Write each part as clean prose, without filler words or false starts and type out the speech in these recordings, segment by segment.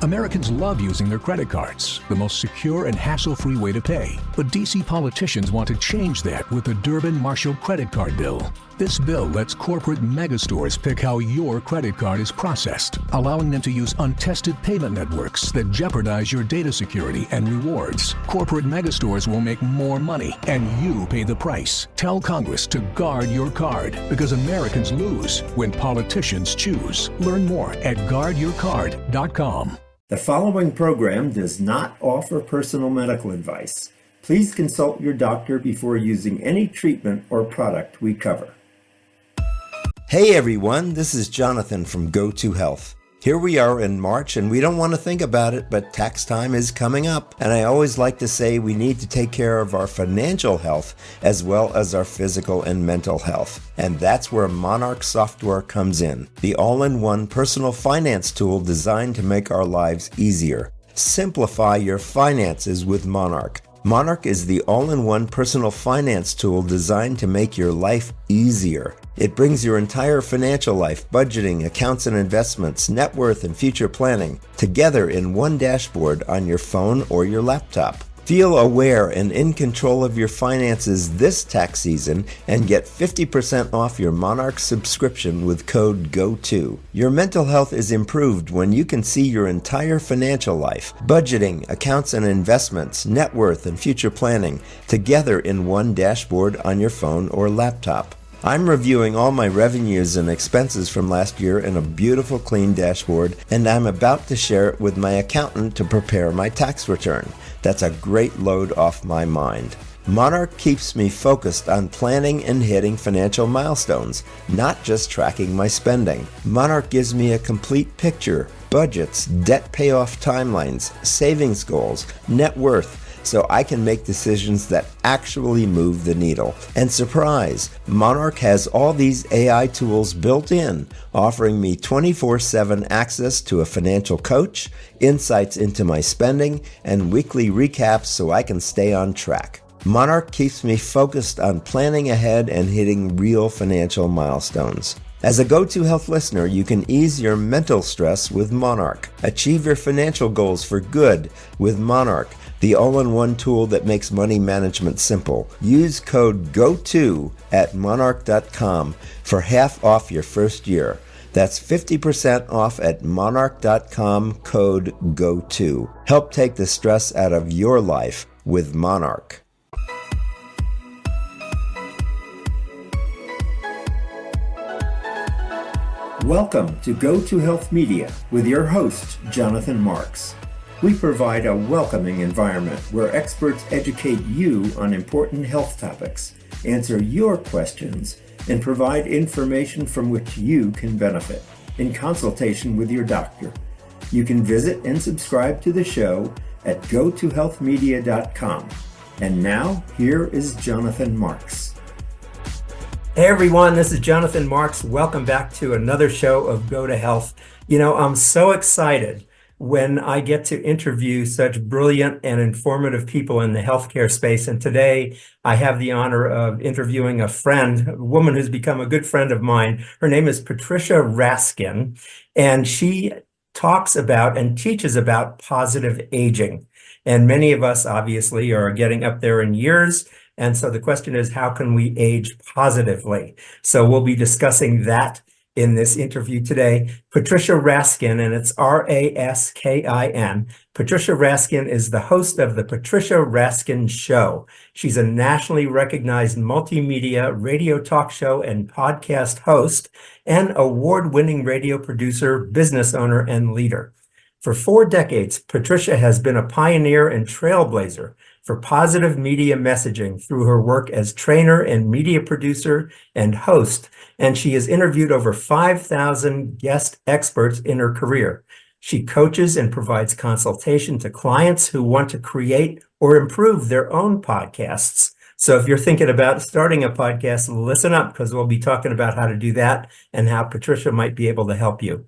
Americans love using their credit cards, the most secure and hassle-free way to pay. But DC politicians want to change that with the Durbin-Marshall credit card bill. This bill lets corporate megastores pick how your credit card is processed, allowing them to use untested payment networks that jeopardize your data security and rewards. Corporate megastores will make more money, and you pay the price. Tell Congress to guard your card, because Americans lose when politicians choose. Learn more at guardyourcard.com. The following program does not offer personal medical advice. Please consult your doctor before using any treatment or product we cover. Hey everyone, this is Jonathan from Go2 Health. Here we are in March and we don't want to think about it, but tax time is coming up. And I always like to say we need to take care of our financial health as well as our physical and mental health. And that's where Monarch software comes in, the all-in-one personal finance tool designed to make our lives easier. Simplify your finances with Monarch. Monarch is the all-in-one personal finance tool designed to make your life easier. It brings your entire financial life, budgeting, accounts and investments, net worth, and future planning together in one dashboard on your phone or your laptop. Feel aware and in control of your finances this tax season and get 50% off your Monarch subscription with code GO2. Your mental health is improved when you can see your entire financial life, budgeting, accounts and investments, net worth, and future planning together in one dashboard on your phone or laptop. I'm reviewing all my revenues and expenses from last year in a beautiful clean dashboard, and I'm about to share it with my accountant to prepare my tax return. That's a great load off my mind. Monarch keeps me focused on planning and hitting financial milestones, not just tracking my spending. Monarch gives me a complete picture, budgets, debt payoff timelines, savings goals, net worth, so I can make decisions that actually move the needle. And surprise, Monarch has all these AI tools built in, offering me 24/7 access to a financial coach, insights into my spending, and weekly recaps so I can stay on track. Monarch keeps me focused on planning ahead and hitting real financial milestones. As a Go2 Health listener, you can ease your mental stress with Monarch. Achieve your financial goals for good with Monarch, the all-in-one tool that makes money management simple. Use code GO2 at monarch.com for half off your first year. That's 50% off at monarch.com, code GO2. Help take the stress out of your life with Monarch. Welcome to Go2 Health Media with your host, Jonathan Marks. We provide a welcoming environment where experts educate you on important health topics, answer your questions, and provide information from which you can benefit in consultation with your doctor. You can visit and subscribe to the show at go2healthmedia.com. And now, here is Jonathan Marks. Hey everyone, this is Jonathan Marks. Welcome back to another show of Go to Health. You know, I'm so excited when I get to interview such brilliant and informative people in the healthcare space. And today I have the honor of interviewing a friend, a woman who's become a good friend of mine. Her name is Patricia Raskin, and she talks about and teaches about positive aging. And many of us obviously are getting up there in years. And so the question is, how can we age positively? So we'll be discussing that in this interview today. Patricia Raskin, and it's R-A-S-K-I-N. Patricia Raskin is the host of the Patricia Raskin Show. She's a nationally recognized multimedia radio talk show and podcast host and award-winning radio producer, business owner, and leader. For 4 decades, Patricia has been a pioneer and trailblazer for positive media messaging through her work as trainer and media producer and host, and she has interviewed over 5,000 guest experts in her career. She coaches and provides consultation to clients who want to create or improve their own podcasts. So if you're thinking about starting a podcast, listen up, because we'll be talking about how to do that and how Patricia might be able to help you.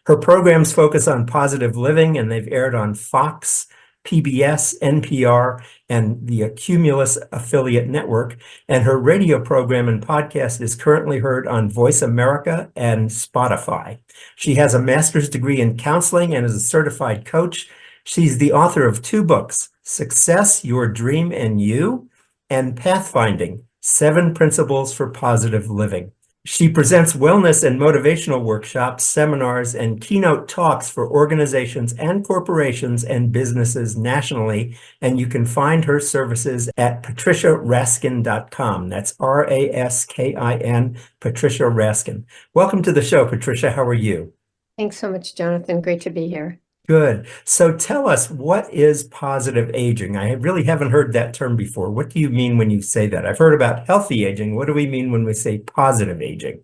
Her programs focus on positive living, and they've aired on Fox, PBS, NPR, and the Cumulus Affiliate Network. And her radio program and podcast is currently heard on Voice America and Spotify. She has a master's degree in counseling and is a certified coach. She's the author of 2 books, Success, Your Dream and You, and Pathfinding, 7 Principles for Positive Living. She presents wellness and motivational workshops, seminars, and keynote talks for organizations and corporations and businesses nationally. And you can find her services at patriciaraskin.com. That's Raskin, Patricia Raskin. Welcome to the show, Patricia. How are you? Thanks so much, Jonathan. Great to be here. Good. So tell us, what is positive aging? I really haven't heard that term before. What do you mean when you say that? I've heard about healthy aging. What do we mean when we say positive aging?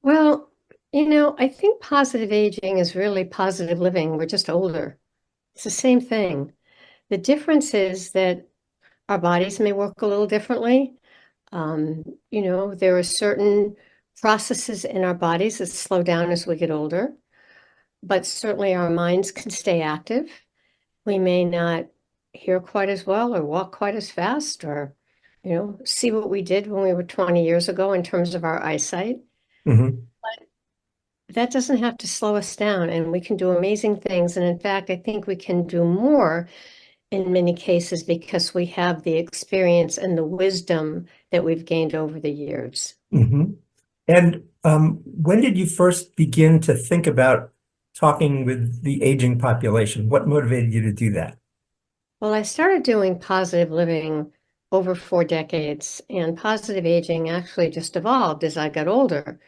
Well, I think positive aging is really positive living. We're just older. It's the same thing. The difference is that our bodies may work a little differently. There are certain processes in our bodies that slow down as we get older. But certainly our minds can stay active. We may not hear quite as well or walk quite as fast or, see what we did when we were 20 years ago in terms of our eyesight. Mm-hmm. But that doesn't have to slow us down, and we can do amazing things. And in fact, I think we can do more in many cases because we have the experience and the wisdom that we've gained over the years. Mm-hmm. And when did you first begin to think about talking with the aging population? What motivated you to do that? Well, I started doing positive living over 4 decades, and positive aging actually just evolved as I got older.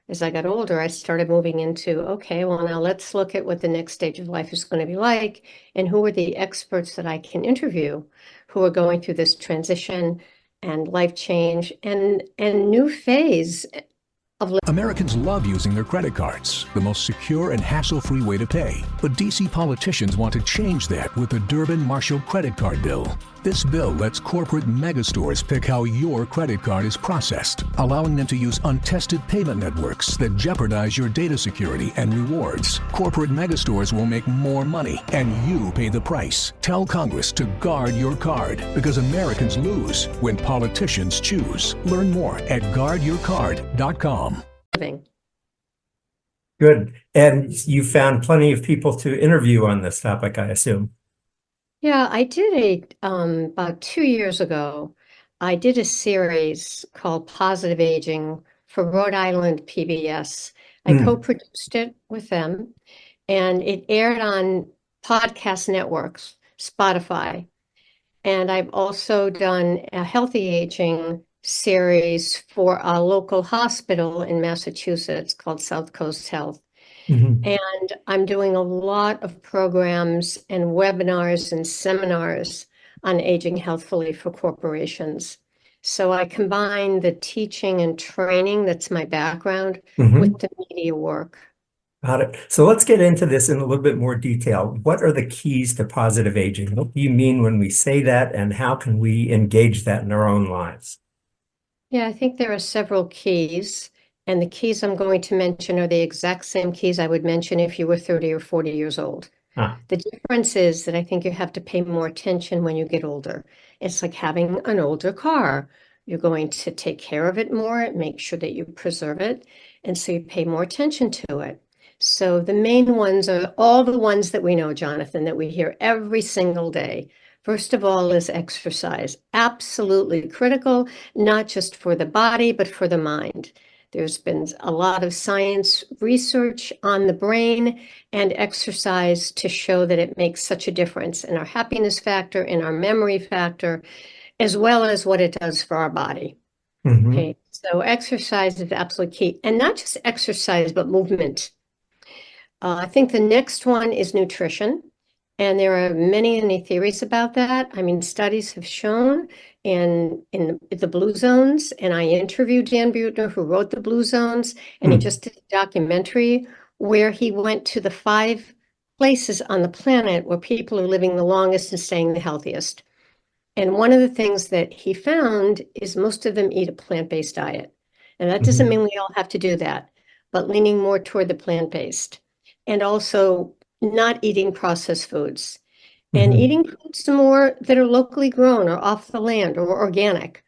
As I got older, I started moving into, okay, well, now let's look at what the next stage of life is going to be like, and who are the experts that I can interview who are going through this transition and life change and new phase of living. Americans love using their credit cards, the most secure and hassle-free way to pay. But DC politicians want to change that with the Durbin-Marshall credit card bill. This bill lets corporate megastores pick how your credit card is processed, allowing them to use untested payment networks that jeopardize your data security and rewards. Corporate megastores will make more money, and you pay the price. Tell Congress to guard your card, because Americans lose when politicians choose. Learn more at guardyourcard.com. Good. And you found plenty of people to interview on this topic, I assume. Yeah, I did about 2 years ago, I did a series called Positive Aging for Rhode Island PBS. I co-produced it with them, and it aired on podcast networks, Spotify. And I've also done a healthy aging series for a local hospital in Massachusetts called South Coast Health. Mm-hmm. And I'm doing a lot of programs and webinars and seminars on aging healthfully for corporations. So I combine the teaching and training, that's my background, with the media work. Got it. So let's get into this in a little bit more detail. What are the keys to positive aging? What do you mean when we say that, and how can we engage that in our own lives? Yeah, I think there are several keys. And the keys I'm going to mention are the exact same keys I would mention if you were 30 or 40 years old. The difference is that I think you have to pay more attention when you get older. It's like having an older car. You're going to take care of it more, make sure that you preserve it, and so you pay more attention to it. So the main ones are all the ones that we know, Jonathan, that we hear every single day. First of all is exercise. Absolutely critical, not just for the body, but for the mind. There's been a lot of science research on the brain and exercise to show that it makes such a difference in our happiness factor, in our memory factor, as well as what it does for our body. Okay, so exercise is absolutely key. And not just exercise, but movement. I think the next one is nutrition. And there are many theories about that. I mean, studies have shown in the Blue Zones, and I interviewed Dan Buettner, who wrote the Blue Zones, and he just did a documentary where he went to the 5 places on the planet where people are living the longest and staying the healthiest. And one of the things that he found is most of them eat a plant-based diet. And that doesn't mean we all have to do that, but leaning more toward the plant-based. And also not eating processed foods. and Mhm. eating foods more that are locally grown or off the land or organic.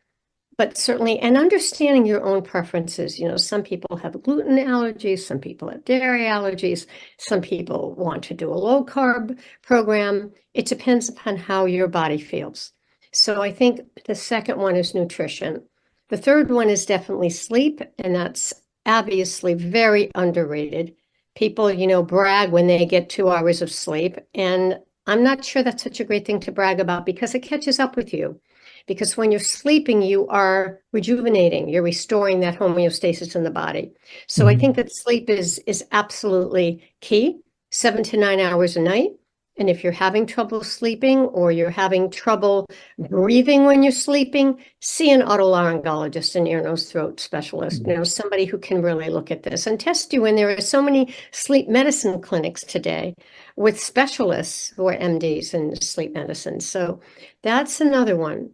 But certainly, and understanding your own preferences. Some people have gluten allergies, some people have dairy allergies, some people want to do a low carb program. It depends upon how your body feels. So I think the second one is nutrition. The third one is definitely sleep, and that's obviously very underrated. People, brag when they get 2 hours of sleep, and I'm not sure that's such a great thing to brag about because it catches up with you. Because when you're sleeping, you are rejuvenating, you're restoring that homeostasis in the body. So I think that sleep is absolutely key, 7 to 9 hours a night. And if you're having trouble sleeping or you're having trouble breathing when you're sleeping, see an otolaryngologist, an ear, nose, throat specialist, somebody who can really look at this and test you. And there are so many sleep medicine clinics today with specialists who are MDs in sleep medicine. So that's another one.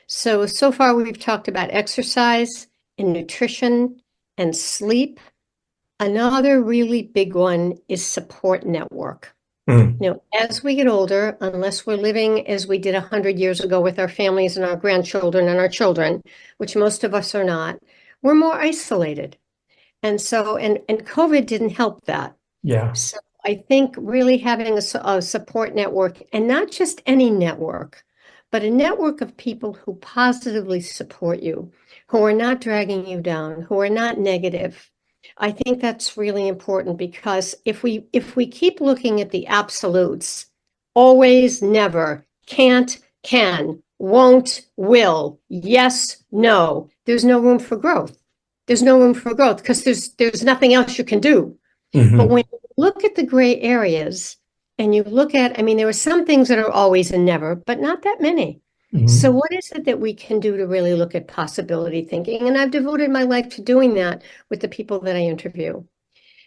So far we've talked about exercise and nutrition and sleep. Another really big one is support network. As we get older, unless we're living as we did 100 years ago with our families and our grandchildren and our children, which most of us are not, we're more isolated. And COVID didn't help that. Yeah. So I think really having a support network, and not just any network, but a network of people who positively support you, who are not dragging you down, who are not negative. I think that's really important because if we keep looking at the absolutes, always, never, can't, can, won't, will, yes, no, there's no room for growth. There's no room for growth because there's nothing else you can do. But when you look at the gray areas and you look at, there are some things that are always and never, but not that many. So what is it that we can do to really look at possibility thinking? And I've devoted my life to doing that with the people that I interview.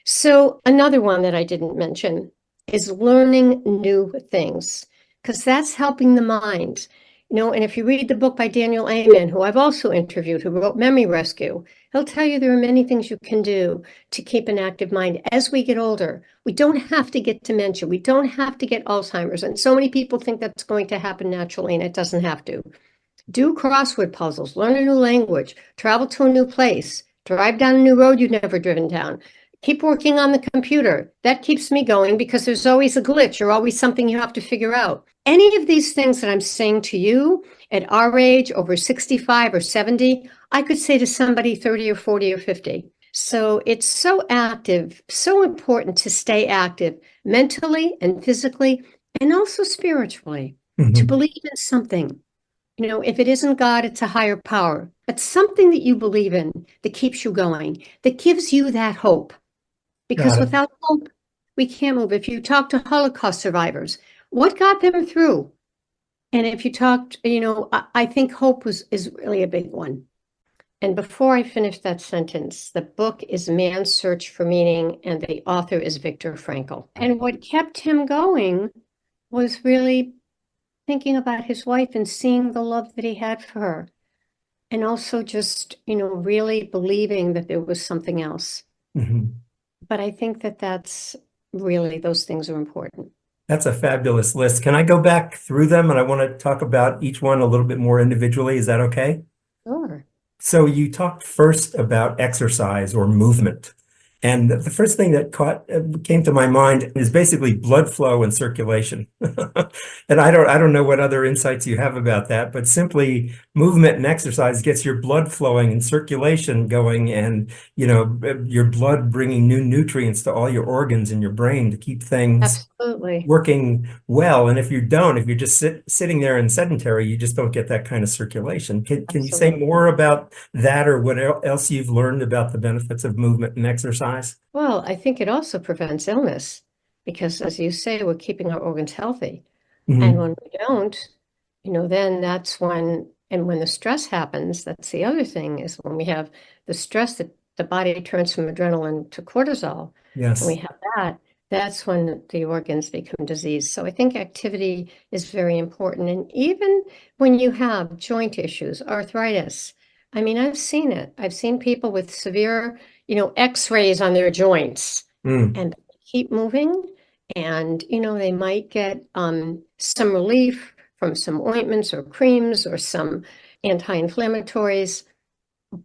So another one that I didn't mention is learning new things, because that's helping the mind. And if you read the book by Daniel Amen, who I've also interviewed, who wrote Memory Rescue, he'll tell you there are many things you can do to keep an active mind as we get older. We don't have to get dementia. We don't have to get Alzheimer's. And so many people think that's going to happen naturally, and it doesn't have to. Do crossword puzzles, learn a new language, travel to a new place, drive down a new road you've never driven down. Keep working on the computer. That keeps me going because there's always a glitch or always something you have to figure out. Any of these things that I'm saying to you at our age, over 65 or 70, I could say to somebody 30 or 40 or 50. So it's so active, so important to stay active mentally and physically and also spiritually, to believe in something. If it isn't God, it's a higher power, but something that you believe in that keeps you going, that gives you that hope. Because without hope, we can't move. If you talk to Holocaust survivors, what got them through? And if you talked, I think hope is really a big one. And before I finish that sentence, the book is Man's Search for Meaning, and the author is Viktor Frankl. And what kept him going was really thinking about his wife and seeing the love that he had for her. And also just, really believing that there was something else. But I think that that's really, those things are important. That's a fabulous list. Can I go back through them? And I want to talk about each one a little bit more individually. Is that okay? Sure. So you talked first about exercise or movement. And the first thing that came to my mind is basically blood flow and circulation. And I don't know what other insights you have about that, but simply movement and exercise gets your blood flowing and circulation going, and your blood bringing new nutrients to all your organs in your brain to keep things absolutely working well. And if you're just sitting there and sedentary, you just don't get that kind of circulation. Can you say more about that, or what else you've learned about the benefits of movement and exercise? Well, I think it also prevents illness because, as you say, we're keeping our organs healthy. And when we don't, then that's when the stress happens, that's the other thing, is when we have the stress that the body turns from adrenaline to cortisol. Yes. And we have that, that's when the organs become diseased. So I think activity is very important. And even when you have joint issues, arthritis, I've seen it. I've seen people with severe, x-rays on their joints and keep moving. And, they might get some relief from some ointments or creams or some anti-inflammatories,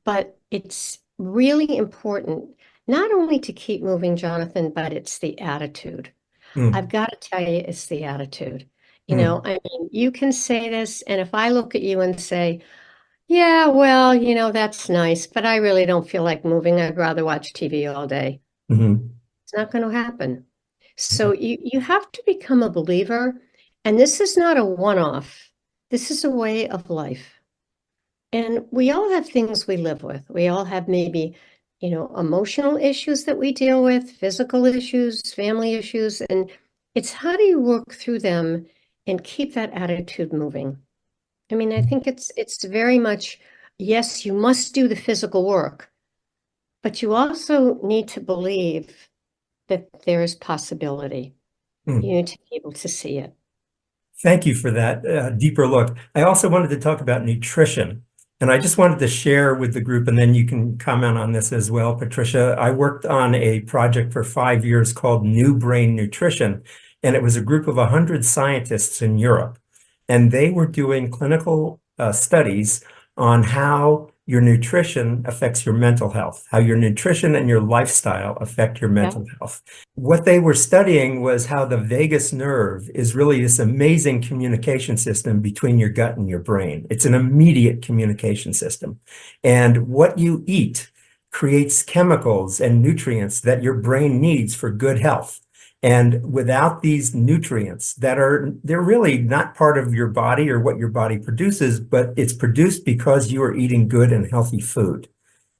but it's really important not only to keep moving, Jonathan, but it's the attitude. I've got to tell you, it's the attitude. I mean, you can say this, and if I look at you and say, yeah, well, that's nice, but I really don't feel like moving. I'd rather watch TV all day. It's not going to happen. So you have to become a believer, and this is not a one-off. This is a way of life. And we all have things we live with. We all have maybe, emotional issues that we deal with, physical issues, family issues, and it's how do you work through them and keep that attitude moving? I mean, I think it's very much, yes, you must do the physical work, but you also need to believe that there is possibility. You need to be able to see it. Thank you for that deeper look. I also wanted to talk about nutrition. And I just wanted to share with the group, and then you can comment on this as well, Patricia. I worked on a project for 5 years called New Brain Nutrition, and it was a group of 100 scientists in Europe. And they were doing clinical studies on how your nutrition affects your mental health, how your nutrition and your lifestyle affect your mental health. What they were studying was how the vagus nerve is really this amazing communication system between your gut and your brain. It's an immediate communication system. And what you eat creates chemicals and nutrients that your brain needs for good health. And without these nutrients they're really not part of your body or what your body produces, but it's produced because you are eating good and healthy food.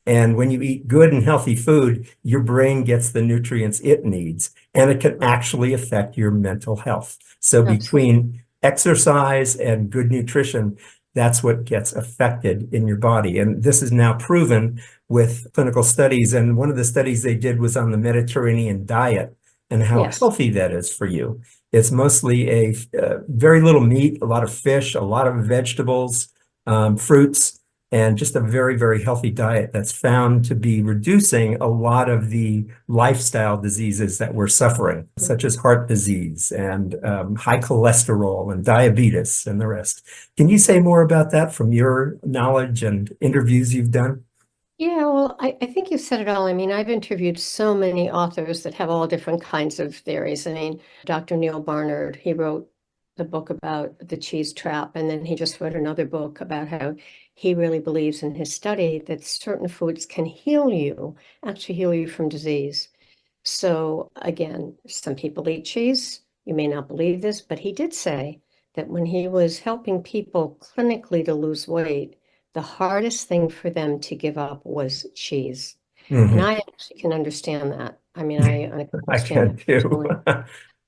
And when you eat good and healthy food, your brain gets the nutrients it needs, and it can actually affect your mental health. So between exercise and good nutrition, that's what gets affected in your body. And this is now proven with clinical studies. And one of the studies they did was on the Mediterranean diet and how healthy that is for you. It's mostly a very little meat, a lot of fish, a lot of vegetables, fruits, and just a very, very healthy diet that's found to be reducing a lot of the lifestyle diseases that we're suffering, such as heart disease and high cholesterol and diabetes and the rest. Can you say more about that from your knowledge and interviews you've done? Yeah, well, I think you said it all. I mean, I've interviewed so many authors that have all different kinds of theories. I mean, Dr. Neil Barnard, he wrote the book about the cheese trap, and then he just wrote another book about how he really believes in his study that certain foods can actually heal you from disease. So again, some people eat cheese. You may not believe this, but he did say that when he was helping people clinically to lose weight, the hardest thing for them to give up was cheese. And I actually can understand that. I mean, I can too.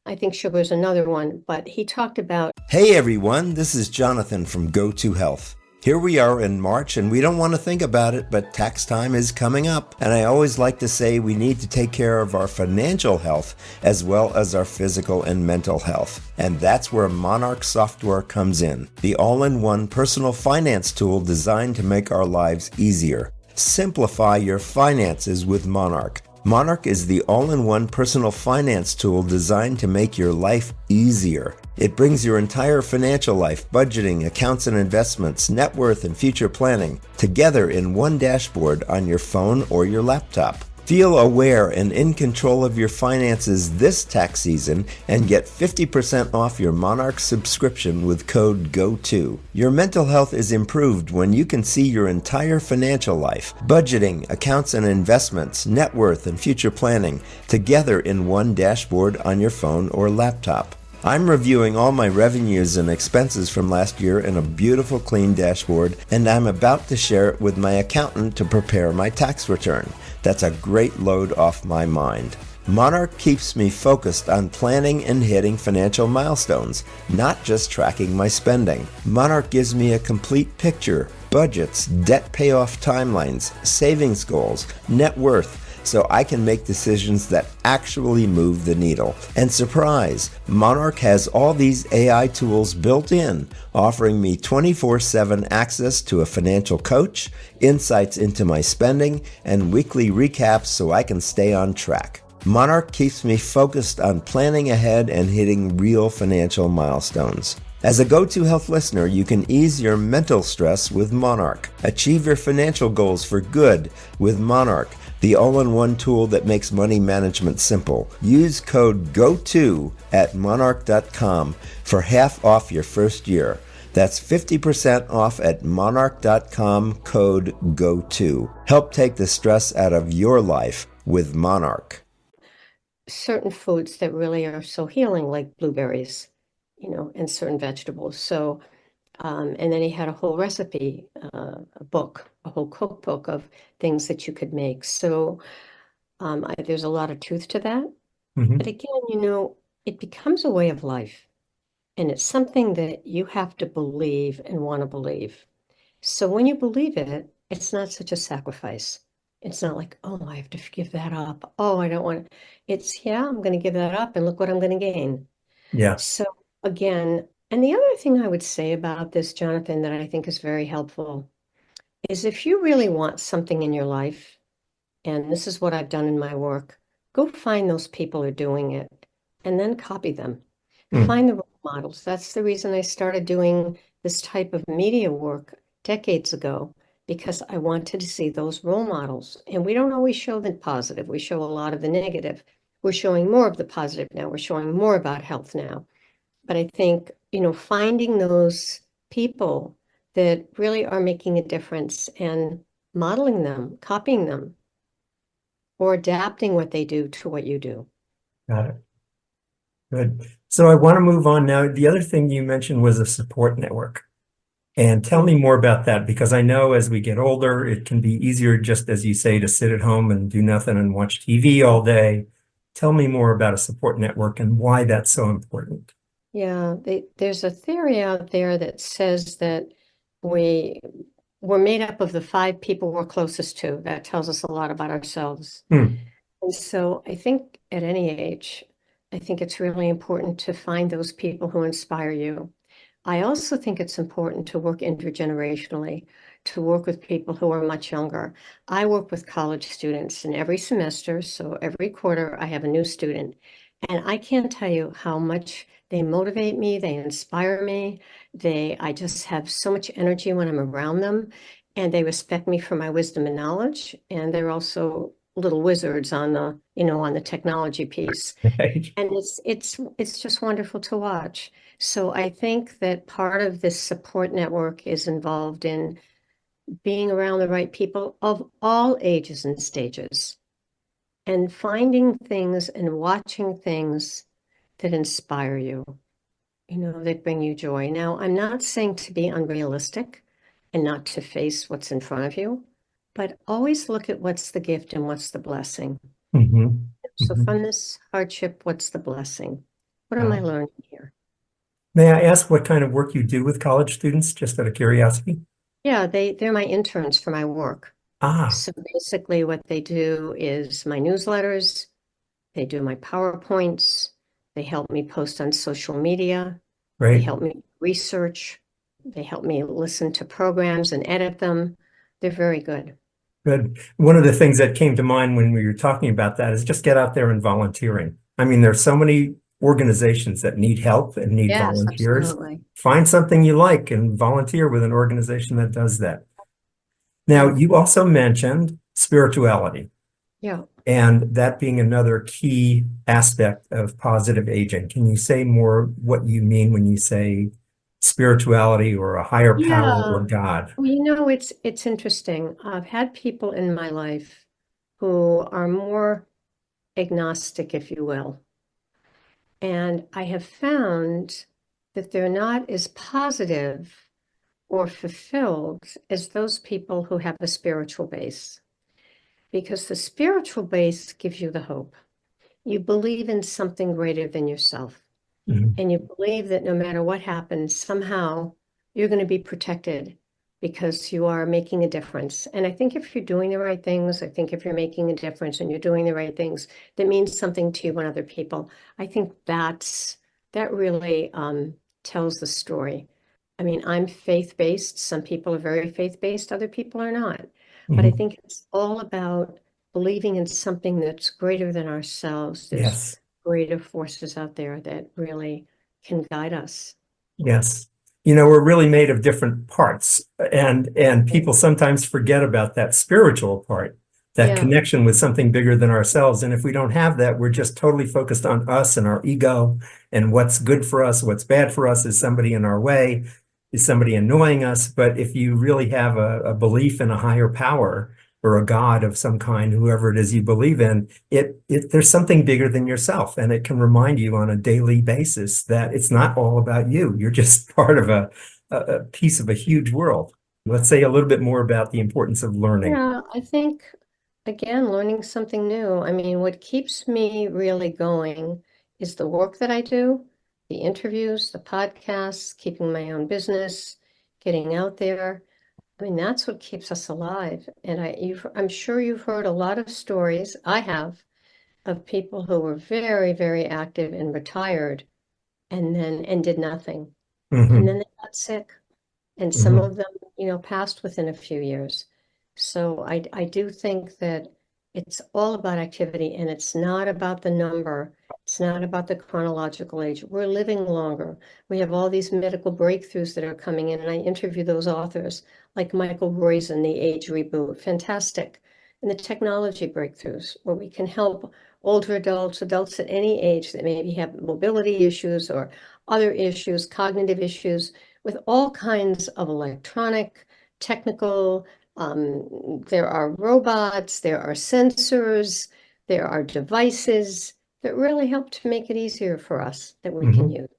I think sugar is another one, but he talked about. Hey everyone, this is Jonathan from Go to Health. Here we are in March, and we don't want to think about it, but tax time is coming up. And I always like to say we need to take care of our financial health as well as our physical and mental health. And that's where Monarch software comes in, the all-in-one personal finance tool designed to make our lives easier. Simplify your finances with Monarch. Monarch is the all-in-one personal finance tool designed to make your life easier. It brings your entire financial life, budgeting, accounts and investments, net worth, and future planning together in one dashboard on your phone or your laptop. Feel aware and in control of your finances this tax season and get 50% off your Monarch subscription with code GO2. Your mental health is improved when you can see your entire financial life, budgeting, accounts and investments, net worth, and future planning together in one dashboard on your phone or laptop. I'm reviewing all my revenues and expenses from last year in a beautiful clean dashboard, and I'm about to share it with my accountant to prepare my tax return. That's a great load off my mind. Monarch keeps me focused on planning and hitting financial milestones, not just tracking my spending. Monarch gives me a complete picture, budgets, debt payoff timelines, savings goals, net worth, so I can make decisions that actually move the needle. And surprise, Monarch has all these AI tools built in, offering me 24/7 access to a financial coach, insights into my spending, and weekly recaps so I can stay on track. Monarch keeps me focused on planning ahead and hitting real financial milestones. As a Go-To Health listener, you can ease your mental stress with Monarch. Achieve your financial goals for good with Monarch, the all-in-one tool that makes money management simple. Use code GO2 at monarch.com for half off your first year. That's 50% off at monarch.com, code GO2. Help take the stress out of your life with Monarch. Certain foods that really are so healing, like blueberries, and certain vegetables. So, and then he had a whole recipe, a whole cookbook of things that you could make. So there's a lot of truth to that. Mm-hmm. But again, it becomes a way of life. And it's something that you have to believe and want to believe. So when you believe it, it's not such a sacrifice. It's not like, oh, I have to give that up. Oh, I don't want to. It's, yeah, I'm going to give that up and look what I'm going to gain. Yeah. So again, and the other thing I would say about this, Jonathan, that I think is very helpful is if you really want something in your life, and this is what I've done in my work, go find those people who are doing it and then copy them. Find the role models. That's the reason I started doing this type of media work decades ago, because I wanted to see those role models. And we don't always show the positive. We show a lot of the negative. We're showing more of the positive now. We're showing more about health now. But I think, finding those people that really are making a difference and modeling them, copying them, or adapting what they do to what you do. Got it. Good. So I want to move on now. The other thing you mentioned was a support network. And tell me more about that, because I know as we get older, it can be easier, just as you say, to sit at home and do nothing and watch TV all day. Tell me more about a support network and why that's so important. Yeah, there's a theory out there that says that we're made up of the 5 people we're closest to. That tells us a lot about ourselves. And so I think at any age, I think it's really important to find those people who inspire you. I also think it's important to work intergenerationally, to work with people who are much younger. I work with college students, and every semester, so every quarter, I have a new student. And I can't tell you how much they motivate me, they inspire me. I just have so much energy when I'm around them, and they respect me for my wisdom and knowledge. And they're also little wizards on the technology piece. Right. And it's just wonderful to watch. So I think that part of this support network is involved in being around the right people of all ages and stages, and finding things and watching things that inspire you, that bring you joy. Now, I'm not saying to be unrealistic and not to face what's in front of you, but always look at what's the gift and what's the blessing. So from this hardship, what's the blessing? What am I learning here? May I ask what kind of work you do with college students, just out of curiosity? Yeah, they're my interns for my work. So basically what they do is my newsletters, they do my PowerPoints, they help me post on social media, they help me research, they help me listen to programs and edit them. They're very good. Good. One of the things that came to mind when we were talking about that is just get out there and volunteering. I mean, there's so many organizations that need help and need volunteers. Absolutely. Find something you like and volunteer with an organization that does that. Now, you also mentioned spirituality. Yeah. And that being another key aspect of positive aging. Can you say more what you mean when you say spirituality or a higher power or God? Well, it's interesting. I've had people in my life who are more agnostic, if you will. And I have found that they're not as positive or fulfilled as those people who have a spiritual base. Because the spiritual base gives you the hope. You believe in something greater than yourself. And you believe that no matter what happens, somehow you're going to be protected because you are making a difference. And I think if you're doing the right things, I think if you're making a difference and you're doing the right things, that means something to you and other people. I think that really tells the story. I mean, I'm faith-based. Some people are very faith-based, other people are not. But I think it's all about believing in something that's greater than ourselves. There's Yes. greater forces out there that really can guide us. Yes. We're really made of different parts, and people sometimes forget about that spiritual part, that Yeah. connection with something bigger than ourselves. And if we don't have that, we're just totally focused on us and our ego and what's good for us, what's bad for us. Is somebody in our way? Is somebody annoying us? But if you really have a belief in a higher power or a God of some kind, whoever it is you believe in, there's something bigger than yourself. And it can remind you on a daily basis that it's not all about you. You're just part of a piece of a huge world. Let's say a little bit more about the importance of learning. Yeah, I think, again, learning something new. I mean, what keeps me really going is the work that I do, the interviews, the podcasts, keeping my own business, getting out there. I mean, that's what keeps us alive. And I'm sure you've heard a lot of stories, I have, of people who were very, very active and retired and did nothing. Mhm. And then they got sick. And some of them, passed within a few years. So I do think that it's all about activity, and it's not about the number. It's not about the chronological age. We're living longer. We have all these medical breakthroughs that are coming in, and I interview those authors like Michael Roizen, The Age Reboot, fantastic. And the technology breakthroughs where we can help older adults at any age that maybe have mobility issues or other issues, cognitive issues, with all kinds of electronic, technical, there are robots, there are sensors, there are devices that really help to make it easier for us that we can use.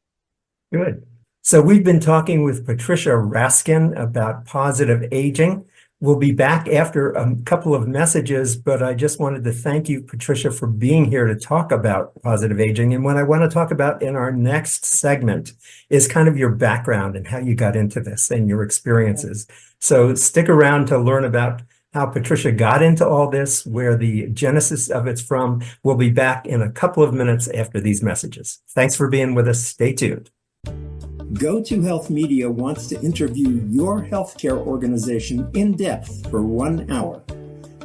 Good. So we've been talking with Patricia Raskin about positive aging. We'll be back after a couple of messages, but I just wanted to thank you, Patricia, for being here to talk about positive aging. And what I want to talk about in our next segment is kind of your background and how you got into this and your experiences. So stick around to learn about how Patricia got into all this, where the genesis of it's from. We'll be back in a couple of minutes after these messages. Thanks for being with us. Stay tuned. Go to Health Media wants to interview your healthcare organization in depth for 1 hour.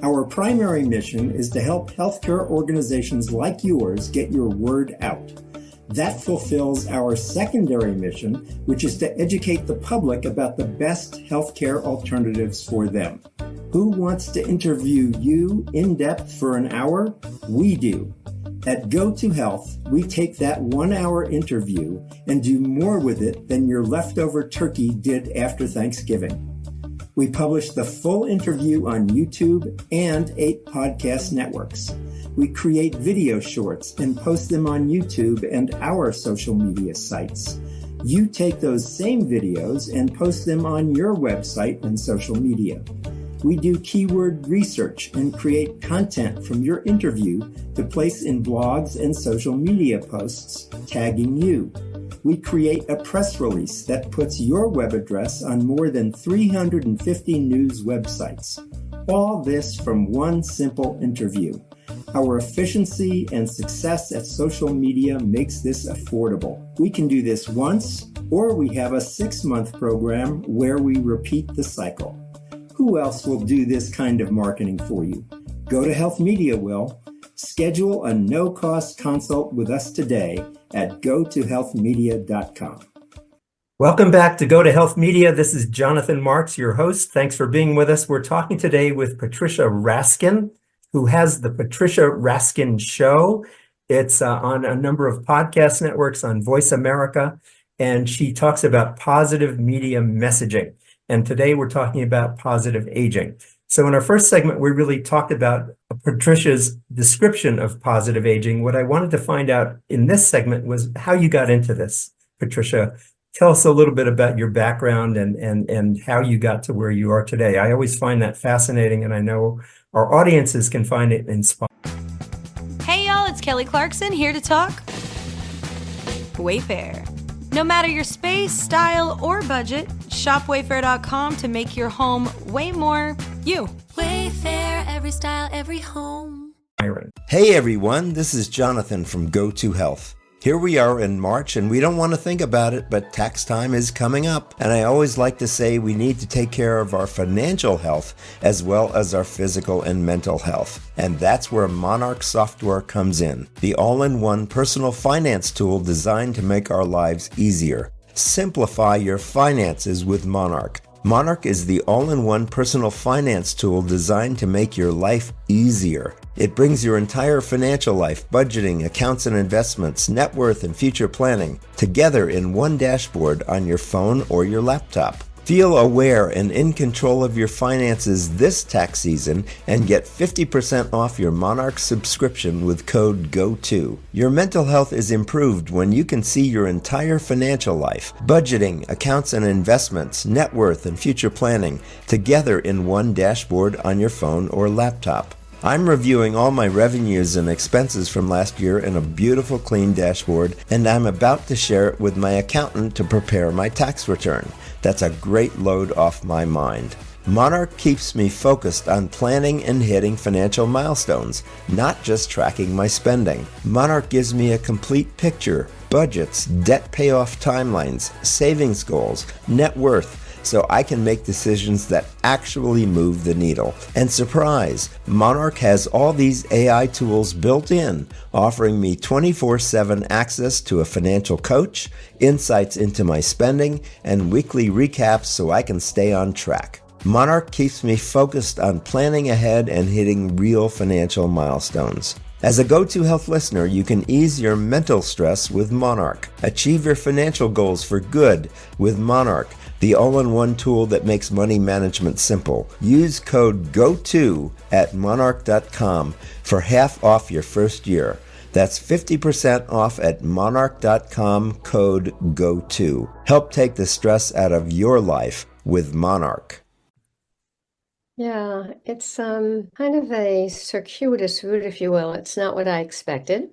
Our primary mission is to help healthcare organizations like yours get your word out. That fulfills our secondary mission, which is to educate the public about the best healthcare alternatives for them. Who wants to interview you in depth for an hour? We do. At Go to Health, we take that 1 hour interview and do more with it than your leftover turkey did after Thanksgiving. We publish the full interview on YouTube and 8 podcast networks. We create video shorts and post them on YouTube and our social media sites. You take those same videos and post them on your website and social media. We do keyword research and create content from your interview to place in blogs and social media posts, tagging you. We create a press release that puts your web address on more than 350 news websites. All this from one simple interview. Our efficiency and success at social media makes this affordable. We can do this once, or we have a 6-month program where we repeat the cycle. Who else will do this kind of marketing for you? Go to Health Media will. Schedule a no-cost consult with us today at gotohealthmedia.com. Welcome back to Go to Health Media. This is Jonathan Marks, your host. Thanks for being with us. We're talking today with Patricia Raskin, who has the Patricia Raskin Show. It's on a number of podcast networks on Voice America, and she talks about positive media messaging. And today we're talking about positive aging. So in our first segment, we really talked about Patricia's description of positive aging. What I wanted to find out in this segment was how you got into this. Patricia, tell us a little bit about your background and how you got to where you are today. I always find that fascinating, and I know our audiences can find it inspiring. Hey y'all, it's Kelly Clarkson here to talk Wayfair. No matter your space, style, or budget, shop Wayfair.com to make your home way more you. Wayfair, every style, every home. Hey everyone, this is Jonathan from Go to Health. Here we are in March, and we don't want to think about it, but tax time is coming up. And I always like to say we need to take care of our financial health as well as our physical and mental health. And that's where Monarch software comes in, the all-in-one personal finance tool designed to make our lives easier. Simplify your finances with Monarch. Monarch is the all-in-one personal finance tool designed to make your life easier. It brings your entire financial life, budgeting, accounts and investments, net worth, and future planning together in one dashboard on your phone or your laptop. Feel aware and in control of your finances this tax season and get 50% off your Monarch subscription with code GO2. Your mental health is improved when you can see your entire financial life, budgeting, accounts and investments, net worth, and future planning together in one dashboard on your phone or laptop. I'm reviewing all my revenues and expenses from last year in a beautiful clean dashboard, and I'm about to share it with my accountant to prepare my tax return. That's a great load off my mind. Monarch keeps me focused on planning and hitting financial milestones, not just tracking my spending. Monarch gives me a complete picture, budgets, debt payoff timelines, savings goals, net worth, so I can make decisions that actually move the needle. And surprise, Monarch has all these AI tools built in, offering me 24/7 access to a financial coach, insights into my spending, and weekly recaps so I can stay on track. Monarch keeps me focused on planning ahead and hitting real financial milestones. As a Go-To Health listener, you can ease your mental stress with Monarch. Achieve your financial goals for good with Monarch, the all-in-one tool that makes money management simple. Use code GO2 at monarch.com for half off your first year. That's 50% off at monarch.com, code GO2. Help take the stress out of your life with Monarch. Yeah, it's kind of a circuitous route, if you will. It's not what I expected.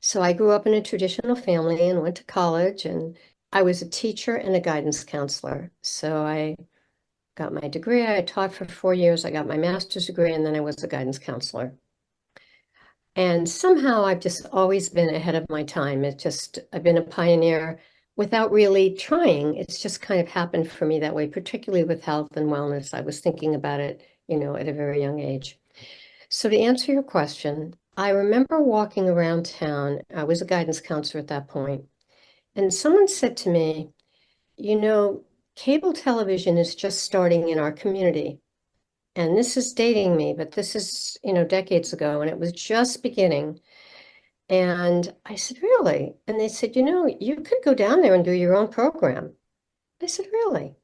So I grew up in a traditional family and went to college, and I was a teacher and a guidance counselor. So I got my degree. I taught for 4 years. I got my master's degree, and then I was a guidance counselor. And somehow I've just always been ahead of my time. I've been a pioneer without really trying. It's just kind of happened for me that way, particularly with health and wellness. I was thinking about it, at a very young age. So to answer your question, I remember walking around town. I was a guidance counselor at that point. And someone said to me, cable television is just starting in our community. And this is dating me, but this is, decades ago, and it was just beginning. And I said, really? And they said, you could go down there and do your own program. I said, really?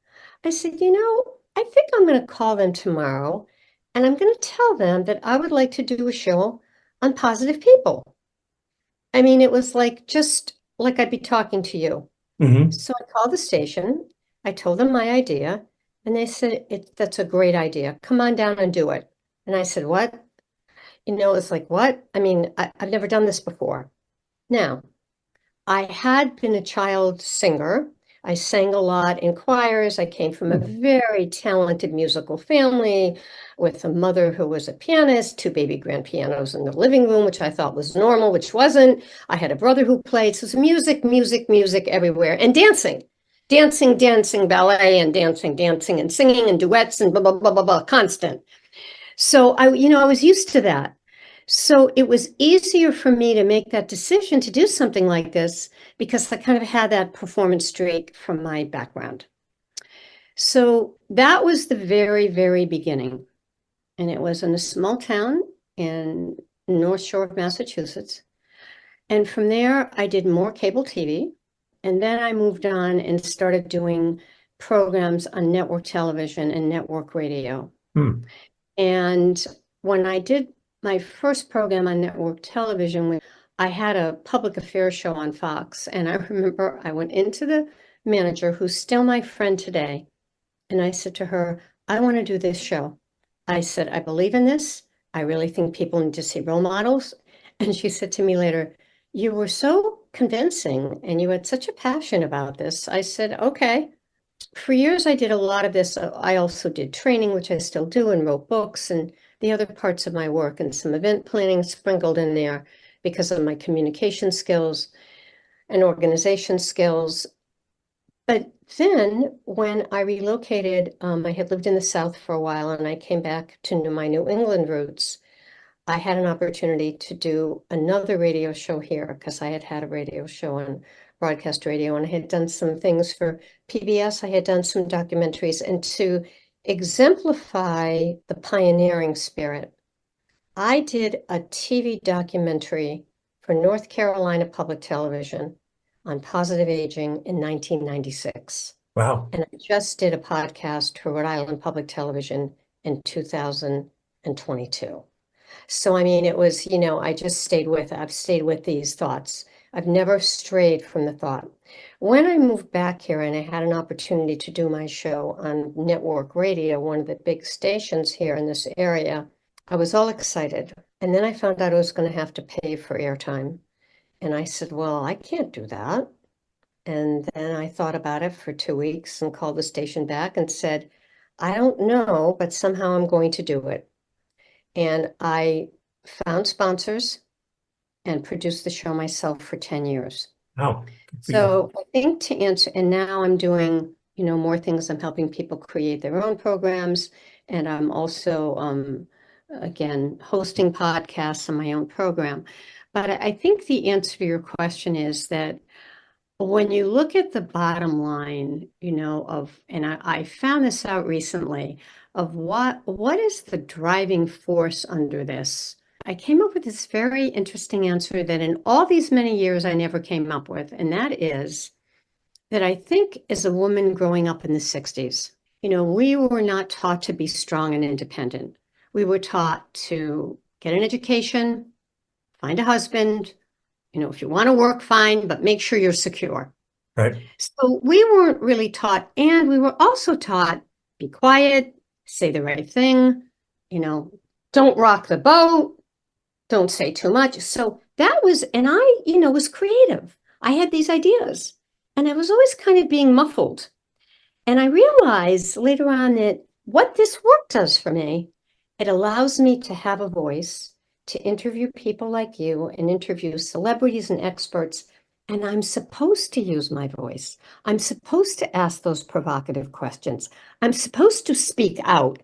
I said, I think I'm going to call them tomorrow, and I'm going to tell them that I would like to do a show on positive people. I mean, it was just like I'd be talking to you. Mm-hmm. So I called the station. I told them my idea, and they said, that's a great idea. Come on down and do it. And I said, what? It's like, what? I mean, I've never done this before. Now, I had been a child singer. I sang a lot in choirs. I came from a very talented musical family with a mother who was a pianist, 2 baby grand pianos in the living room, which I thought was normal, which wasn't. I had a brother who played. So it was music, music, music everywhere, and dancing, ballet, and dancing, and singing, and duets, and blah, blah, blah, blah, blah, constant. So I was used to that. So it was easier for me to make that decision to do something like this because I kind of had that performance streak from my background. So that was the very, very beginning. And it was in a small town in North Shore of Massachusetts. And from there, I did more cable TV. And then I moved on and started doing programs on network television and network radio. And when I did my first program on network television, I had a public affairs show on Fox. And I remember I went into the manager, who's still my friend today. And I said to her, I want to do this show. I said, I believe in this. I really think people need to see role models. And she said to me later, you were so convincing and you had such a passion about this. I said, okay. For years, I did a lot of this. I also did training, which I still do, and wrote books and the other parts of my work, and some event planning sprinkled in there because of my communication skills. and organization skills. But then when I relocated, I had lived in the South for a while and I came back to my New England roots. I had an opportunity to do another radio show here because I had had a radio show on broadcast radio and I had done some things for PBS. I had done some documentaries, and to exemplify the pioneering spirit, I did a TV documentary for North Carolina Public Television on positive aging in 1996. Wow. And I just did a podcast for Rhode Island Public Television in 2022. So, I mean, it was, I've stayed with these thoughts. I've never strayed from the thought. When I moved back here and I had an opportunity to do my show on network radio, one of the big stations here in this area, I was all excited. And then I found out I was going to have to pay for airtime. And I said, well, I can't do that. And then I thought about it for 2 weeks and called the station back and said, I don't know, but somehow I'm going to do it. And I found sponsors and produced the show myself for 10 years. Wow. So I think to answer, and now I'm doing, more things. I'm helping people create their own programs. And I'm also, again, hosting podcasts on my own program. But I think the answer to your question is that when you look at the bottom line, and I found this out recently, of what is the driving force under this? I came up with this very interesting answer that in all these many years I never came up with, and that is that I think as a woman growing up in the 60s, we were not taught to be strong and independent. We were taught to get an education, find a husband, if you want to work, fine, but make sure you're secure. Right. So we weren't really taught, and we were also taught, be quiet, say the right thing, don't rock the boat, don't say too much. So that was, and I, was creative. I had these ideas and I was always kind of being muffled. And I realized later on that what this work does for me, it allows me to have a voice, to interview people like you and interview celebrities and experts. And I'm supposed to use my voice. I'm supposed to ask those provocative questions. I'm supposed to speak out.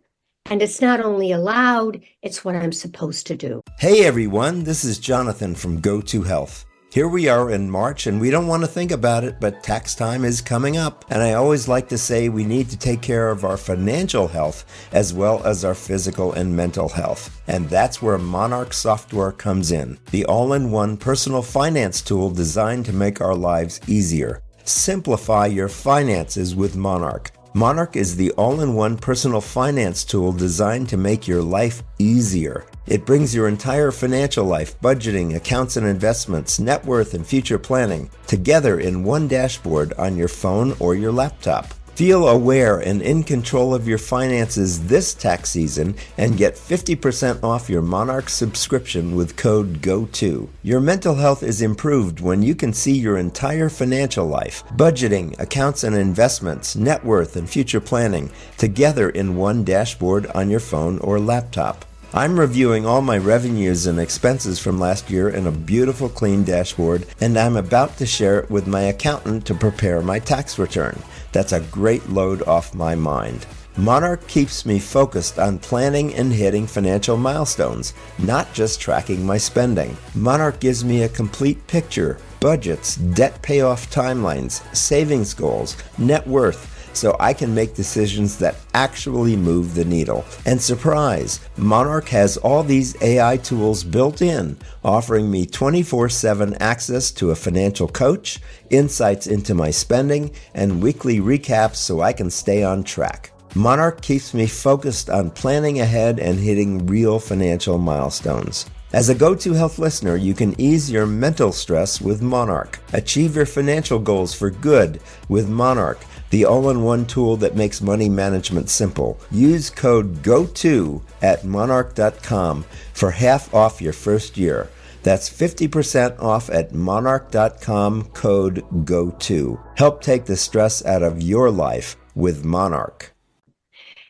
And it's not only allowed, it's what I'm supposed to do. Hey everyone, this is Jonathan from Go2 Health. Here we are in March, and we don't want to think about it, but tax time is coming up. And I always like to say we need to take care of our financial health as well as our physical and mental health. And that's where Monarch software comes in, the all-in-one personal finance tool designed to make our lives easier. Simplify your finances with Monarch. Monarch is the all-in-one personal finance tool designed to make your life easier. It brings your entire financial life, budgeting, accounts and investments, net worth, and future planning together in one dashboard on your phone or your laptop. Feel aware and in control of your finances this tax season and get 50% off your Monarch subscription with code GO2. Your mental health is improved when you can see your entire financial life, budgeting, accounts and investments, net worth, and future planning together in one dashboard on your phone or laptop. I'm reviewing all my revenues and expenses from last year in a beautiful clean dashboard, and I'm about to share it with my accountant to prepare my tax return. That's a great load off my mind. Monarch keeps me focused on planning and hitting financial milestones, not just tracking my spending. Monarch gives me a complete picture, budgets, debt payoff timelines, savings goals, net worth, so I can make decisions that actually move the needle. And surprise, Monarch has all these AI tools built in, offering me 24/7 access to a financial coach, insights into my spending, and weekly recaps so I can stay on track. Monarch keeps me focused on planning ahead and hitting real financial milestones. As a Go2 Health listener, you can ease your mental stress with Monarch. Achieve your financial goals for good with Monarch, the all-in-one tool that makes money management simple. Use code GO2 at monarch.com for half off your first year. That's 50% off at monarch.com, code GO2. Help take the stress out of your life with Monarch.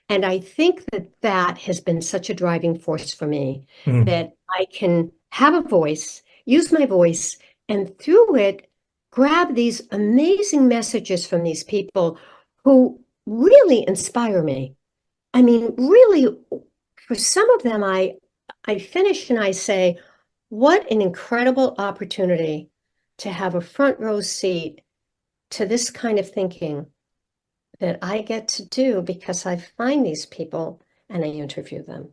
And I think that has been such a driving force for me, that I can have a voice, use my voice, and through it, grab these amazing messages from these people who really inspire me. I mean, really, for some of them, I finish and I say, what an incredible opportunity to have a front row seat to this kind of thinking that I get to do because I find these people and I interview them.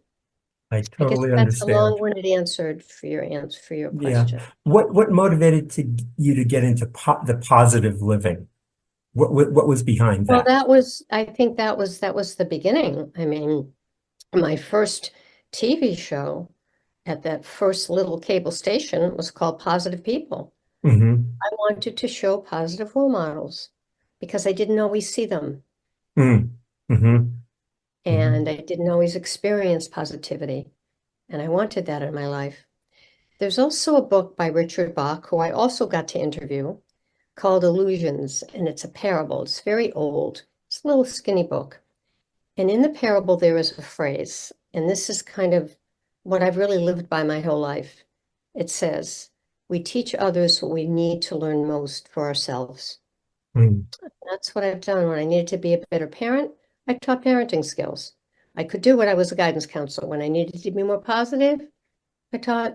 I I guess totally that's a understand. long-winded answer for your Yeah. question. What motivated you to get into the positive living? What was behind Well, that? I think that was the beginning. I mean, my first TV show at that first little cable station was called Positive People. Mm-hmm. I wanted to show positive role models because I didn't always see them. Mm-hmm. And I didn't always experience positivity. And I wanted that in my life. There's also a book by Richard Bach, who I also got to interview, called Illusions, and it's a parable. It's very old. It's a little skinny book. And in the parable, there is a phrase, and this is kind of what I've really lived by my whole life. It says, we teach others what we need to learn most for ourselves. That's what I've done. When I needed to be a better parent, I taught parenting skills. I could do it. I was a guidance counselor. When I needed to be more positive, I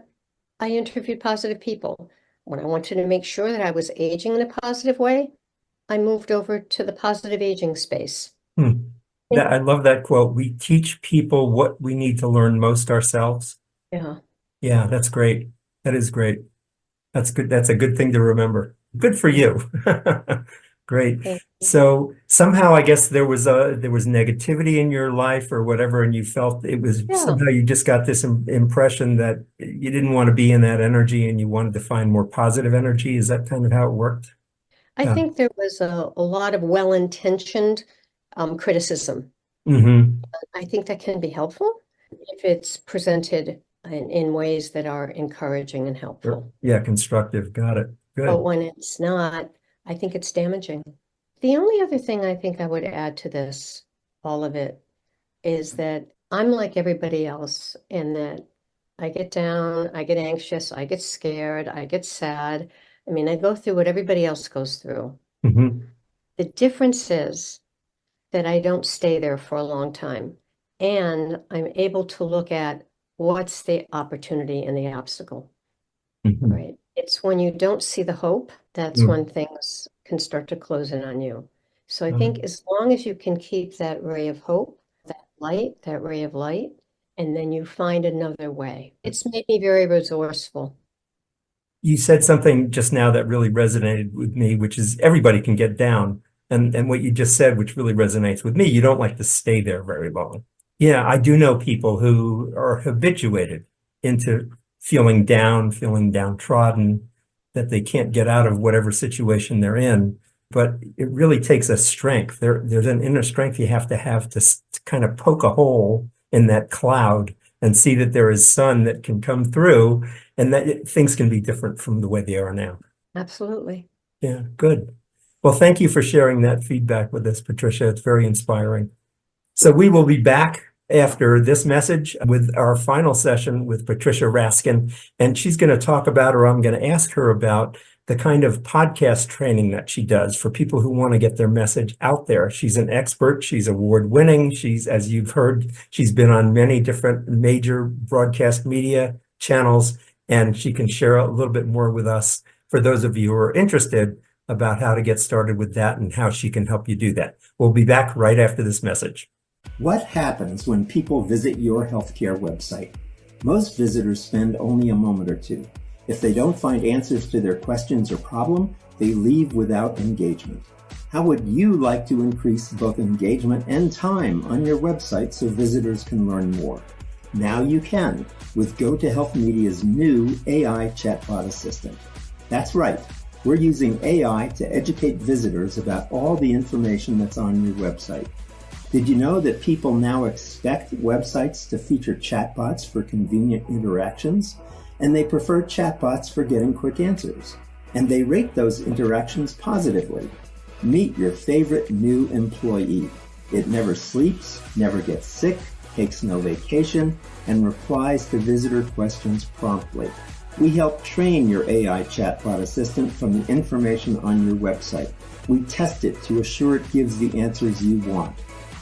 interviewed positive people. When I wanted to make sure that I was aging in a positive way, I moved over to the positive aging space. I love that quote. We teach people what we need to learn most ourselves. Yeah. Yeah, that's great. That is great. That's good. That's a good thing to remember. Good for you. Great. So somehow I guess there was negativity in your life or whatever, and you felt it was somehow you just got this impression that you didn't want to be in that energy and you wanted to find more positive energy. Is that kind of how it worked? I think there was a lot of well-intentioned criticism. Mm-hmm. I think that can be helpful if it's presented in ways that are encouraging and helpful. Yeah, constructive. Got it. Good. But when it's not, I think it's damaging. The only other thing I think I would add to this, all of it, is that I'm like everybody else in that I get down, I get anxious, I get scared, I get sad. I mean, I go through what everybody else goes through. Mm-hmm. The difference is that I don't stay there for a long time. And I'm able to look at what's the opportunity and the obstacle, right? It's when you don't see the hope, that's when things can start to close in on you. So I think as long as you can keep that ray of hope, that ray of light, and then you find another way. It's made me very resourceful. You said something just now that really resonated with me, which is everybody can get down. And what you just said, which really resonates with me, you don't like to stay there very long. Yeah, I do know people who are habituated into feeling downtrodden, that they can't get out of whatever situation they're in. But it really takes a strength. There's an inner strength you have to kind of poke a hole in that cloud and see that there is sun that can come through and that things can be different from the way they are now. Absolutely. Yeah, good. Well, thank you for sharing that feedback with us, Patricia. It's very inspiring. So we will be back after this message with our final session with Patricia Raskin, and she's going to talk about, or I'm going to ask her about, the kind of podcast training that she does for people who want to get their message out there. She's an expert. She's award-winning. She's, as you've heard, she's been on many different major broadcast media channels, and she can share a little bit more with us for those of you who are interested about how to get started with that and how she can help you do that. We'll be back right after this message. What happens when people visit your healthcare website? Most visitors spend only a moment or two. If they don't find answers to their questions or problem, they leave without engagement. How would you like to increase both engagement and time on your website so visitors can learn more? Now you can with GoToHealth Media's new AI chatbot assistant. That's right. We're using AI to educate visitors about all the information that's on your website. Did you know that people now expect websites to feature chatbots for convenient interactions? And they prefer chatbots for getting quick answers. And they rate those interactions positively. Meet your favorite new employee. It never sleeps, never gets sick, takes no vacation, and replies to visitor questions promptly. We help train your AI chatbot assistant from the information on your website. We test it to assure it gives the answers you want.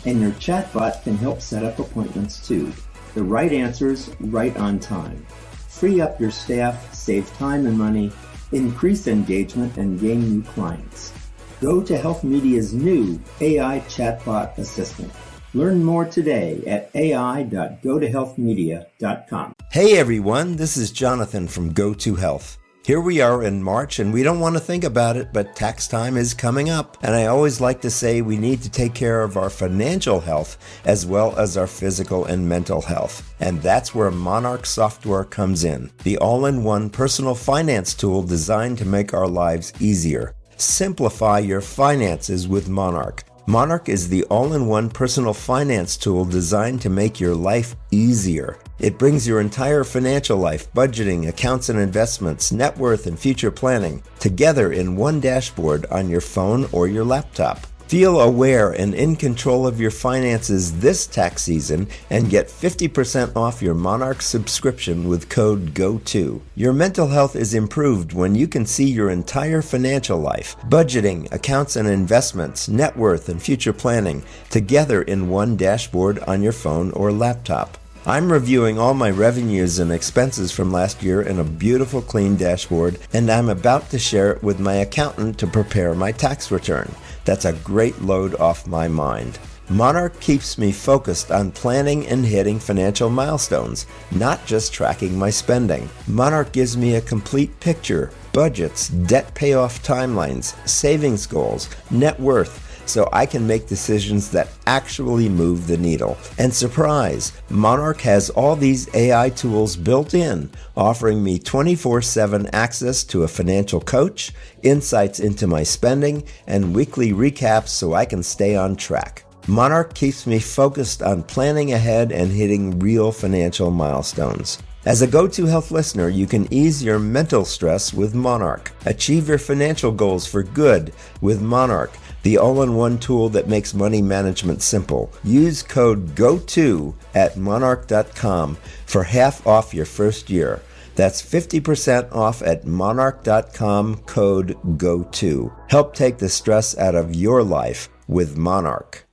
And your chatbot can help set up appointments too. The right answers, right on time. Free up your staff, save time and money, increase engagement, and gain new clients. Go to Health Media's new AI chatbot assistant. Learn more today at ai.gotohealthmedia.com. Hey everyone, this is Jonathan from Go to Health. Here we are in March and we don't want to think about it, but tax time is coming up. And I always like to say we need to take care of our financial health as well as our physical and mental health. And that's where Monarch software comes in, the all-in-one personal finance tool designed to make our lives easier. Simplify your finances with Monarch. Monarch is the all-in-one personal finance tool designed to make your life easier. It brings your entire financial life, budgeting, accounts and investments, net worth, and future planning together in one dashboard on your phone or your laptop. Feel aware and in control of your finances this tax season and get 50% off your Monarch subscription with code GO2. Your mental health is improved when you can see your entire financial life, budgeting, accounts and investments, net worth, and future planning together in one dashboard on your phone or laptop. I'm reviewing all my revenues and expenses from last year in a beautiful clean dashboard, and I'm about to share it with my accountant to prepare my tax return. That's a great load off my mind. Monarch keeps me focused on planning and hitting financial milestones, not just tracking my spending. Monarch gives me a complete picture, budgets, debt payoff timelines, savings goals, net worth, so I can make decisions that actually move the needle. And surprise, Monarch has all these AI tools built in, offering me 24/7 access to a financial coach, insights into my spending, and weekly recaps so I can stay on track. Monarch keeps me focused on planning ahead and hitting real financial milestones. As a Go to Health listener, you can ease your mental stress with Monarch. Achieve your financial goals for good with Monarch, the all-in-one tool that makes money management simple. Use code GO2 at monarch.com for half off your first year. That's 50% off at monarch.com, code GO2. Help take the stress out of your life with Monarch.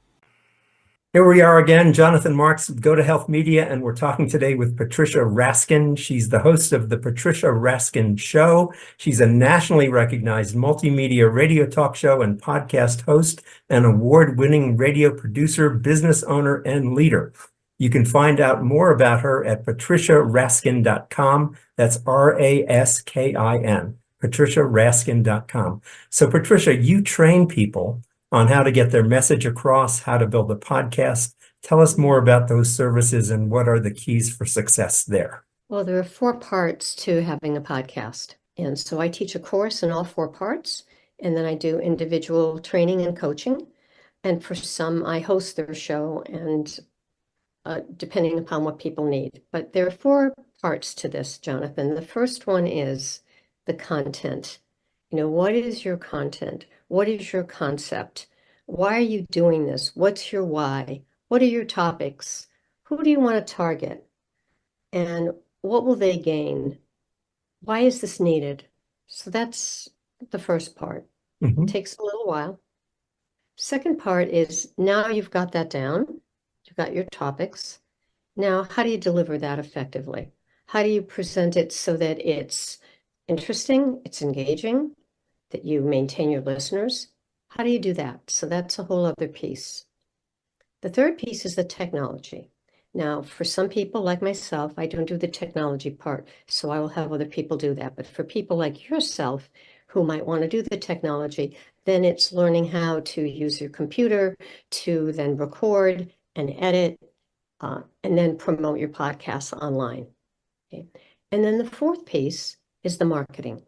Here we are again, Jonathan Marks with Go to Health Media, and we're talking today with Patricia Raskin. She's the host of the Patricia Raskin Show. She's a nationally recognized multimedia radio talk show and podcast host, an award-winning radio producer, business owner, and leader. You can find out more about her at patriciaraskin.com. That's RASKIN, patriciaraskin.com. So Patricia, you train people on how to get their message across, how to build a podcast. Tell us more about those services and what are the keys for success there. Well, there are 4 parts to having a podcast. And so I teach a course in all 4 parts, and then I do individual training and coaching. And for some, I host their show, and depending upon what people need. But there are 4 parts to this, Jonathan. The first one is the content. What is your content? What is your concept? Why are you doing this? What's your why? What are your topics? Who do you want to target? And what will they gain? Why is this needed? So that's the first part. Mm-hmm. It takes a little while. Second part is now you've got that down. You've got your topics. Now, how do you deliver that effectively? How do you present it so that it's interesting, it's engaging, that you maintain your listeners? How do you do that? So that's a whole other piece. The third piece is the technology. Now, for some people like myself, I don't do the technology part, so I will have other people do that. But for people like yourself who might want to do the technology, then it's learning how to use your computer to then record and edit and then promote your podcasts online. Okay. And then the fourth piece is the marketing.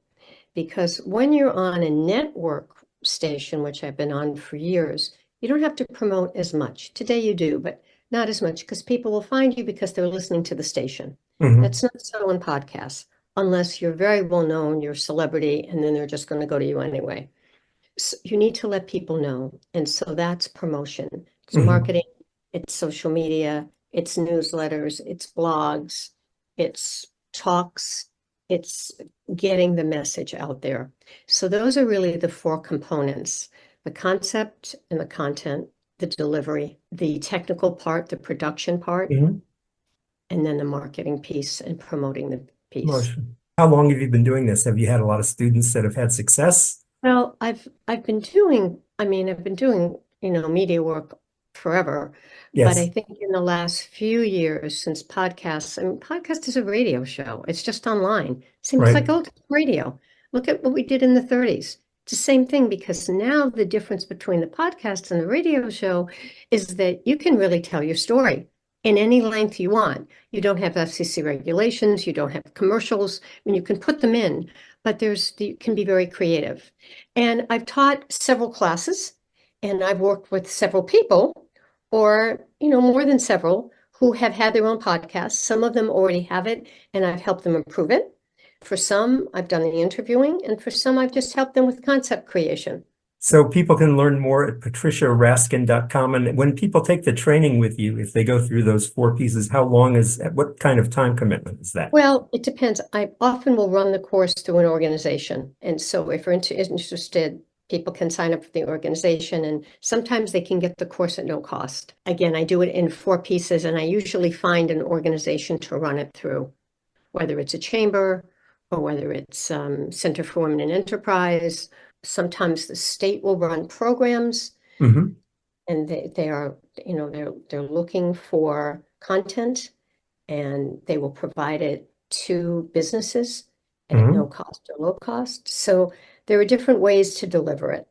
Because when you're on a network station, which I've been on for years, you don't have to promote as much. Today you do, but not as much, because people will find you because they're listening to the station. Mm-hmm. That's not so in podcasts, unless you're very well known, you're a celebrity, and then they're just going to go to you anyway. So you need to let people know. And so that's promotion. It's Mm-hmm. marketing, it's social media, it's newsletters, it's blogs, it's talks, it's getting the message out there. So those are really the four components: the concept and the content, the delivery, the technical part, the production part, Mhm. and then the marketing piece and promoting the piece. Motion. How long have you been doing this? Have you had a lot of students that have had success? Well, I've been doing, media work forever. But I Yes, think in the last few years since podcasts, podcast is a radio show. It's just online. Seems right. like old radio. Look at what we did in the 30s. It's the same thing, because now the difference between the podcast and the radio show is that you can really tell your story in any length you want. You don't have FCC regulations, you don't have commercials. You can put them in, but you can be very creative. And I've taught several classes, and I've worked with several people, or more than several, who have had their own podcasts. Some of them already have it, and I've helped them improve it. For some, I've done the interviewing, and for some, I've just helped them with concept creation. So people can learn more at patriciaraskin.com. And when people take the training with you, if they go through those 4 pieces, what kind of time commitment is that? Well, it depends. I often will run the course through an organization. And so if you're interested, people can sign up for the organization, and sometimes they can get the course at no cost. Again, I do it in 4 pieces, and I usually find an organization to run it through, whether it's a chamber or whether it's Center for Women in Enterprise. Sometimes the state will run programs, Mhm. and they are, they're looking for content, and they will provide it to businesses at Mhm. no cost or low cost. So there are different ways to deliver it.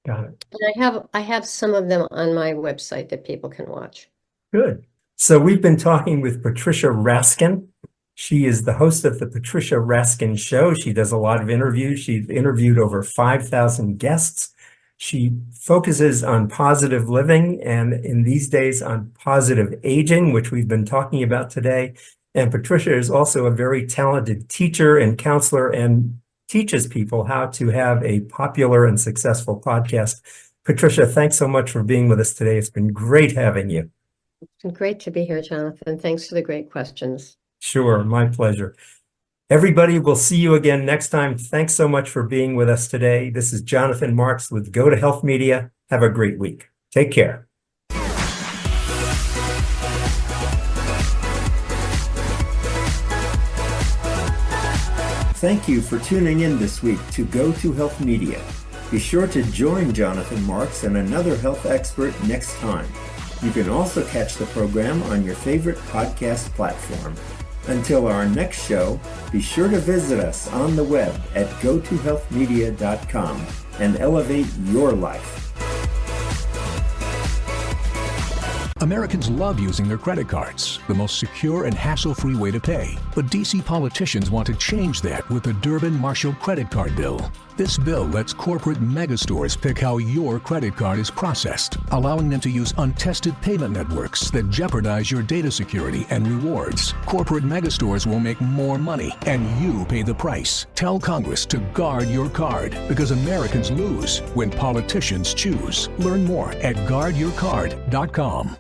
Got it. And I have some of them on my website that people can watch. Good. So we've been talking with Patricia Raskin. She is the host of the Patricia Raskin Show. She does a lot of interviews. She's interviewed over 5,000 guests. She focuses on positive living, and in these days on positive aging, which we've been talking about today. And Patricia is also a very talented teacher and counselor, and teaches people how to have a popular and successful podcast. Patricia, thanks so much for being with us today. It's been great having you. It's been great to be here, Jonathan. Thanks for the great questions. Sure, my pleasure. Everybody, we'll see you again next time. Thanks so much for being with us today. This is Jonathan Marks with Go to Health Media. Have a great week. Take care. Thank you for tuning in this week to Go to Health Media. Be sure to join Jonathan Marks and another health expert next time. You can also catch the program on your favorite podcast platform. Until our next show, be sure to visit us on the web at gotohealthmedia.com and elevate your life. Americans love using their credit cards, the most secure and hassle-free way to pay. But DC politicians want to change that with the Durbin-Marshall credit card bill. This bill lets corporate megastores pick how your credit card is processed, allowing them to use untested payment networks that jeopardize your data security and rewards. Corporate megastores will make more money, and you pay the price. Tell Congress to guard your card, because Americans lose when politicians choose. Learn more at guardyourcard.com.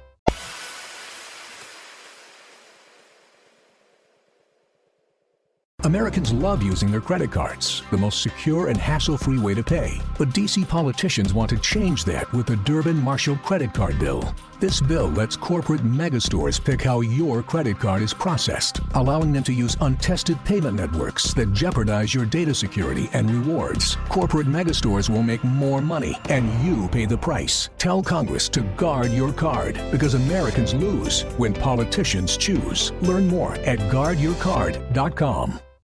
Americans love using their credit cards, the most secure and hassle-free way to pay. But DC politicians want to change that with the Durbin-Marshall credit card bill. This bill lets corporate megastores pick how your credit card is processed, allowing them to use untested payment networks that jeopardize your data security and rewards. Corporate megastores will make more money, and you pay the price. Tell Congress to guard your card, because Americans lose when politicians choose. Learn more at guardyourcard.com.